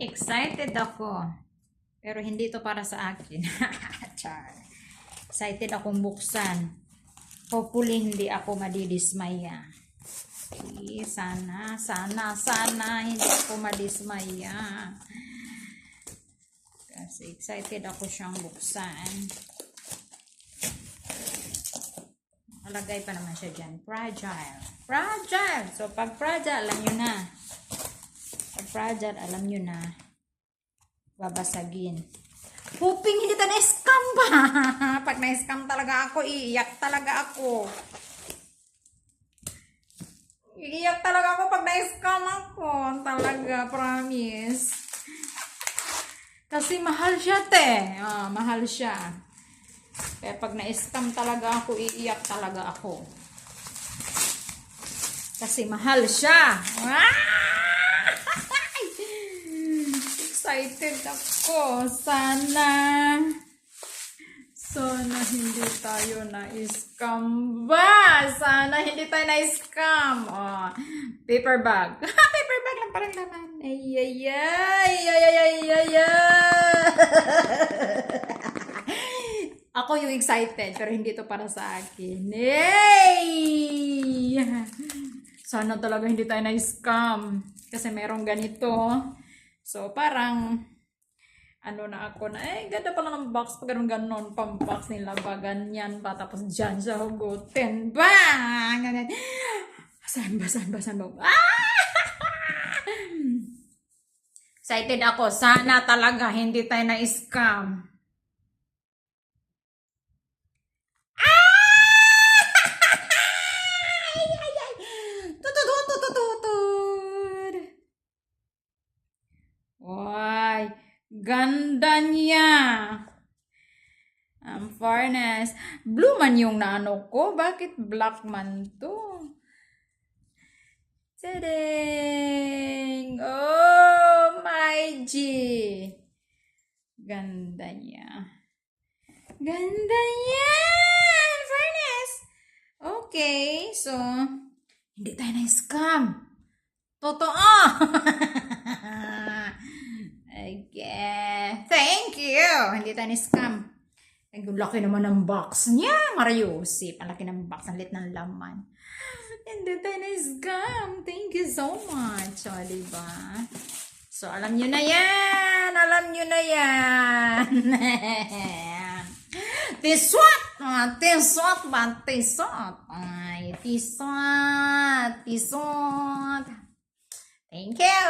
Excited ako. Pero hindi to para sa akin. Char. Excited akong buksan. Hopefully hindi ako madidismaya. Sana hindi ako madismaya. Kasi excited ako siyang buksan. Malagay pa naman siya dyan. Fragile. Fragile! So, pag fragile, alam nyo na. Pag fragile, alam nyo na. Babasagin. Hoping hindi ta na-scam ba? Pag na-scam talaga ako, iiyak talaga ako. Iiyak talaga ako pag na-scam ako. Talaga, promise. Kasi mahal siya, te. Mahal siya. Kaya pag na-scam talaga ako, iiyak talaga ako. Kasi mahal siya. Excited ako. Sana hindi tayo na-scam ba? Sana hindi tayo na-scam. Paper bag. Paper bag lang parang laman. Ako yung excited, pero hindi to para sa akin. Hey! Sana talaga hindi tayo na-scam. Kasi merong ganito. So, parang, ano na ako na, ganda pala ng box. Pag ganon, pang-box nila ba, ganyan ba? Tapos dyan sa hugutin ba? Saan ba? Excited ako. Sana talaga hindi tayo na-scam. Why, ganda niya. Fairness. Blue man yung naano ko. Bakit black man to? Tadang! Oh, my G. Ganda niya. Ganda niya. Fairness. Okay, so, hindi tayo na-scam. Totoo. Okay. Thank you. Hindi tayo ni-scam. Ang laki naman ng box niya. Mariusip. Ang laki ng box. Ang lit ng laman. Hindi tayo ni-scam. Thank you so much. So, diba? So, alam nyo na yan. Alam nyo na yan. Tiswat. Tiswat ba? Tiswat. Ay, tiswat. Tiswat. Thank you.